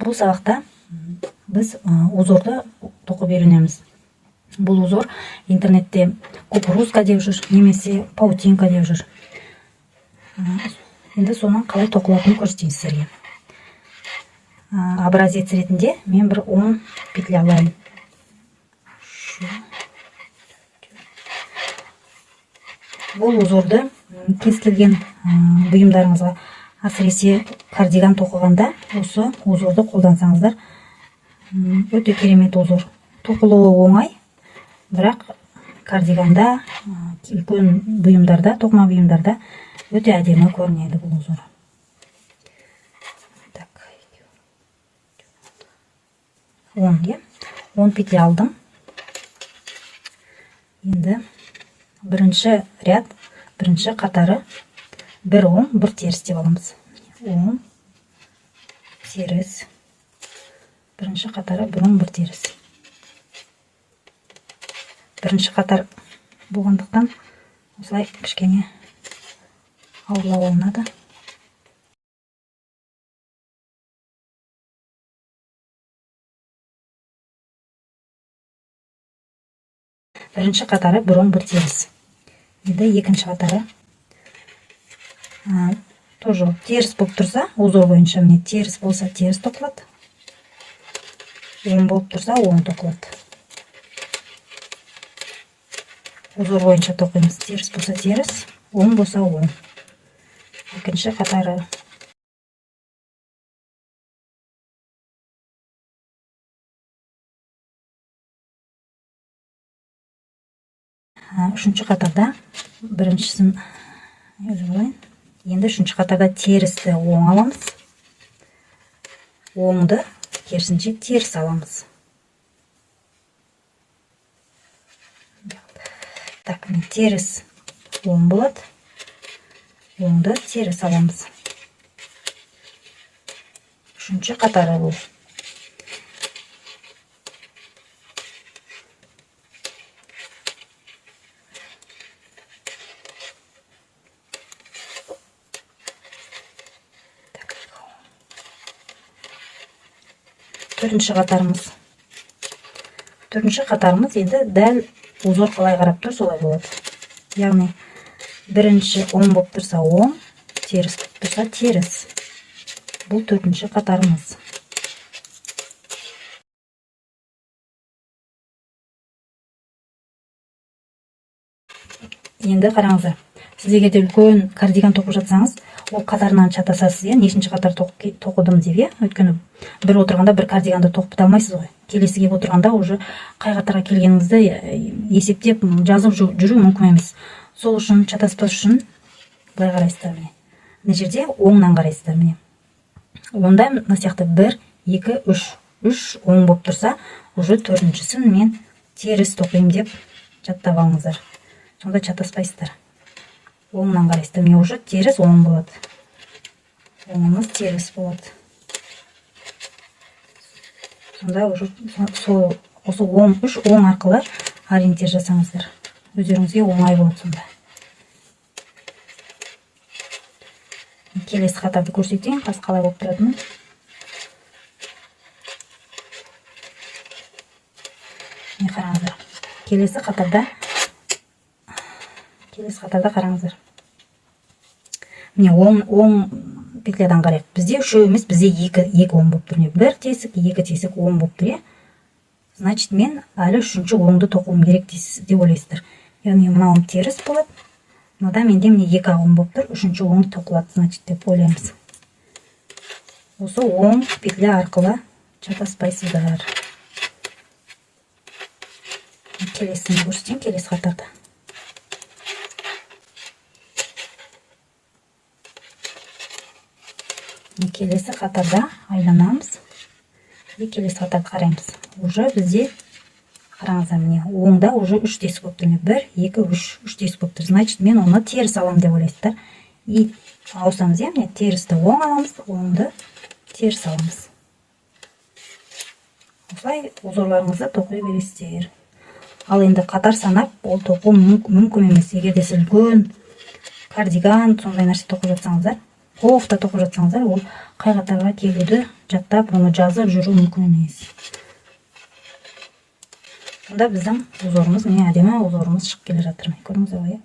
Бұл сабақта біз узорды тоқып үйренеміз. Бұл узор интернетте кукурузка деп жүр, немесе паутинка деп жүр. Енді соның қалай тоқылатынын көрсетейін сіздерге. Образец ретінде мен бір 10 петля алайын. Бұл узорды кез келген бұйымдарыңызға, әсіресе кардиган тоқығанда осы узорды қолдансаңыздар, өте керемет узор. Тоқылуы оңай, бірақ кардиганда, үлкен бұйымдарда, тоқыма бұйымдарда өте әдемі көрінеді бұл узор. 10 петля алдым. Енді бірінші ряд, бірінші қатары бір оң, бір теріс деп аламыз. Оң, теріс. Бірінші қатары бір оң, бір теріс. Бірінші қатар болғандықтан осылай кішкене ауырлау алынады. Бірінші қатары бір оң, бір теріс. Енді екінші қатары тоже теріс болып тұрса, узор бойынша міне теріс болса теріс тоқылады. Оң болып тұрса оң тоқылады. Узор бойынша тоқимыз. Теріс болса теріс, оң болса оң. Екінші қатары. Үшінші қатарда біріншісін енді үшінші қатарда терісті оң аламыз. Оңды керісінше теріс аламыз. Так, теріс оң болады. Оңды теріс аламыз. Үшінші қатары бұл. Төртінші қатарымыз. Төртінші қатарымыз енді дәл узор қалай қарап тұр, солай болады. Яғни бірінші оң болып тұрса оң, теріс болып тұрса теріс. Бұл төртінші қатарымыз. Енді қараңыздар. Сіз егер де үлкен кардиган тоқып жатсаңыз, ол қатарынан шатасасыз, нешінші қатар тоқыдым деп, өйткені бір отырғанда бір кардиганды тоқып біте алмайсыз ғой. Келесі келіп отырғанда уже қай қатарға келгеніңізді есептеп жазып жүру мүмкін емес. Сол үшін шатаспас үшін былай қарайсыздар міне. Мына жерде оңнан қарайсыздар міне. Онда мына сияқты 1, 2, 3. 3 оң болып тұрса, уже төртіншісін мен теріс тоқимын деп жаттап алыңыздар. Сонда шатаспайсыздар. Оңнан қарайсыздар. Міне уже теріс оң болады. Оңымыз теріс болады. Сонда уже осы 3 оң арқылы ориентир жасаңыздар. Өздеріңізге оңай болады сонда. Келесі қатарды көрсетейін, қазір қалай болып тұратынын. Міне қараңыздар. Келесі қатарда қараңыздар. Міне оң петлядан қарайық. Бізде үшеу емес, бізде екі оң болып тұр. Бір тесік, екі тесік оң болып тұр. Значит, мен әлі үшінші оңды тоқуым керек деп ойлайсыздар. Яғни мынауым теріс болады. Мынада менде міне екі оң болып тұр. Үшінші оң тоқылады, значит, деп ойлаймыз. Осы оң петля арқылы шатаспайсыздар. Келесіні көрсетейін, келесі қатарда. Келесі қатарда айланамыз. Келесі қатарды қараймыз. Уже бізде қараңыздар міне, оңда уже 3 тесік болып тұр. 1, 2, 3 тесік болып тұр. Значит, мен оны теріс алам деп ойлайсыздар. И ауысамыз, міне терісті оң аламыз, оңды теріс аламыз. Осылай узорларыңызды тоқи бересіздер. Ал енді қатар санап, ол тоқу мүмкін емес. Егер де сіз үлкен кардиган, сондай нәрсе тоқып жатсаңыздар, кофта тоқып жатсаңыздар, ол қай қатарға келуді жаттап, оны жазып жүру мүмкін емес. Сонда біздің узорымыз, міне әдемі узорымыз шығып келе жатыр. Көрдіңіздер ғой,